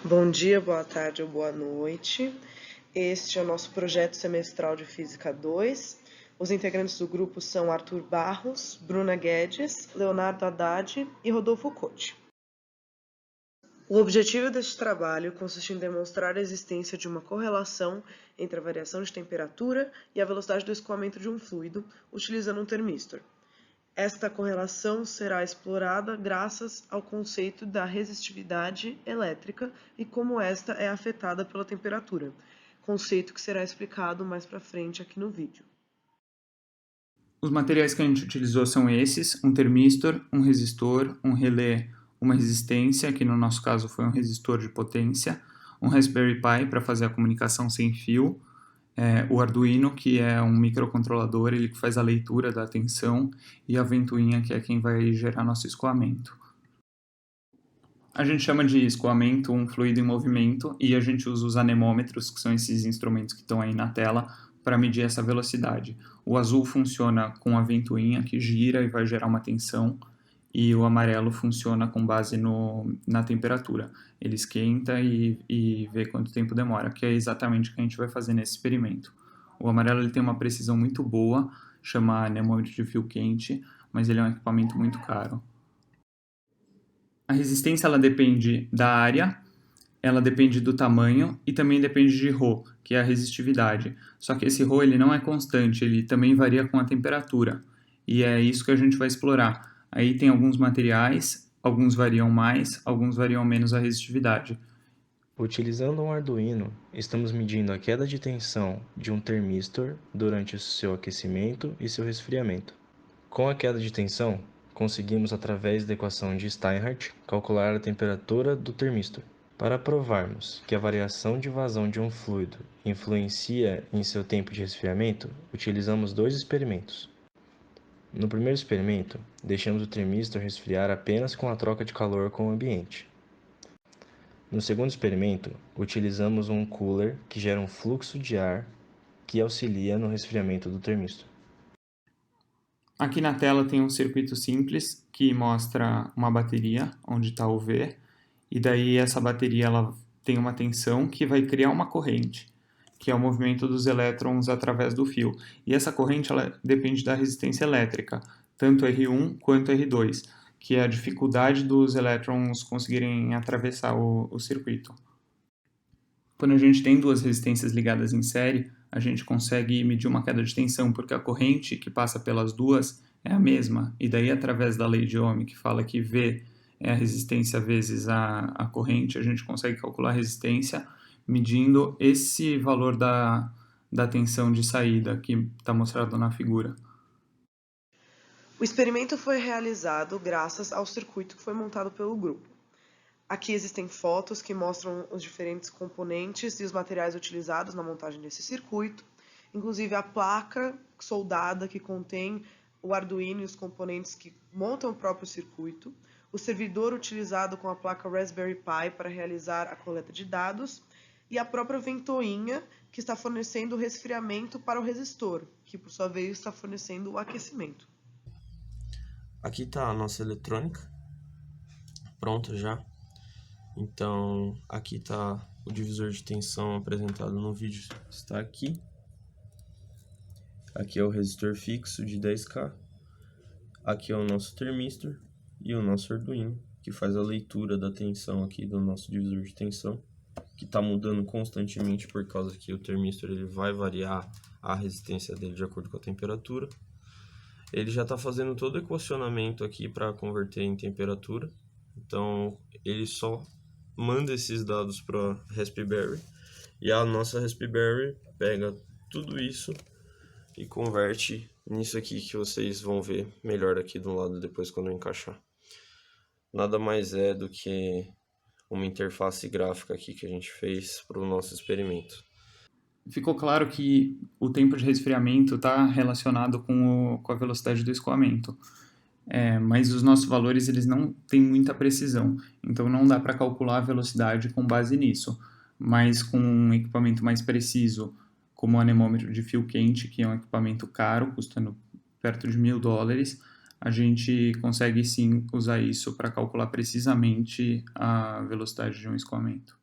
Bom dia, boa tarde ou boa noite. Este é o nosso projeto semestral de Física 2. Os integrantes do grupo são Arthur Barros, Bruna Guedes, Leonardo Haddad e Rodolfo Cote. O objetivo deste trabalho consiste em demonstrar a existência de uma correlação entre a variação de temperatura e a velocidade do escoamento de um fluido, utilizando um termistor. Esta correlação será explorada graças ao conceito da resistividade elétrica e como esta é afetada pela temperatura, conceito que será explicado mais para frente aqui no vídeo. Os materiais que a gente utilizou são esses: um termistor, um resistor, um relé, uma resistência, que no nosso caso foi um resistor de potência, um Raspberry Pi para fazer a comunicação sem fio, o Arduino, que é um microcontrolador, ele que faz a leitura da tensão, e a ventoinha, que é quem vai gerar nosso escoamento. A gente chama de escoamento um fluido em movimento, e a gente usa os anemômetros, que são esses instrumentos que estão aí na tela, para medir essa velocidade. O azul funciona com a ventoinha, que gira e vai gerar uma tensão, e o amarelo funciona com base na temperatura. Ele esquenta e vê quanto tempo demora, que é exatamente o que a gente vai fazer nesse experimento. O amarelo ele tem uma precisão muito boa, chama anemômetro de fio quente, mas ele é um equipamento muito caro. A resistência ela depende da área, ela depende do tamanho e também depende de ρ, que é a resistividade. Só que esse ρ ele não é constante, ele também varia com a temperatura. E é isso que a gente vai explorar. Aí tem alguns materiais, alguns variam mais, alguns variam menos a resistividade. Utilizando um Arduino, estamos medindo a queda de tensão de um termistor durante o seu aquecimento e seu resfriamento. Com a queda de tensão, conseguimos, através da equação de Steinhardt, calcular a temperatura do termistor. Para provarmos que a variação de vazão de um fluido influencia em seu tempo de resfriamento, utilizamos dois experimentos. No primeiro experimento, deixamos o termistor resfriar apenas com a troca de calor com o ambiente. No segundo experimento, utilizamos um cooler que gera um fluxo de ar que auxilia no resfriamento do termistor. Aqui na tela tem um circuito simples que mostra uma bateria, onde está o V, e daí essa bateria ela tem uma tensão que vai criar uma corrente, que é o movimento dos elétrons através do fio. E essa corrente ela depende da resistência elétrica, tanto R1 quanto R2, que é a dificuldade dos elétrons conseguirem atravessar o circuito. Quando a gente tem duas resistências ligadas em série, a gente consegue medir uma queda de tensão, porque a corrente que passa pelas duas é a mesma. E daí, através da lei de Ohm, que fala que V é a resistência vezes a corrente, a gente consegue calcular a resistência medindo esse valor da tensão de saída que está mostrado na figura. O experimento foi realizado graças ao circuito que foi montado pelo grupo. Aqui existem fotos que mostram os diferentes componentes e os materiais utilizados na montagem desse circuito, inclusive a placa soldada que contém o Arduino e os componentes que montam o próprio circuito, o servidor utilizado com a placa Raspberry Pi para realizar a coleta de dados e a própria ventoinha que está fornecendo o resfriamento para o resistor, que por sua vez está fornecendo o aquecimento. Aqui está a nossa eletrônica, pronta já. Então, aqui está o divisor de tensão apresentado no vídeo, está aqui. Aqui é o resistor fixo de 10K. Aqui é o nosso termistor e o nosso Arduino, que faz a leitura da tensão aqui do nosso divisor de tensão, que está mudando constantemente por causa que o termistor ele vai variar a resistência dele de acordo com a temperatura. Ele já está fazendo todo o equacionamento aqui para converter em temperatura. Então, ele só manda esses dados para a Raspberry e a nossa Raspberry pega tudo isso e converte nisso aqui que vocês vão ver melhor aqui do lado depois quando eu encaixar. Nada mais é do que uma interface gráfica aqui que a gente fez para o nosso experimento. Ficou claro que o tempo de resfriamento está relacionado com a velocidade do escoamento. Mas os nossos valores eles não têm muita precisão, então não dá para calcular a velocidade com base nisso. Mas com um equipamento mais preciso, como o anemômetro de fio quente, que é um equipamento caro, custando perto de $1.000, a gente consegue sim usar isso para calcular precisamente a velocidade de um escoamento.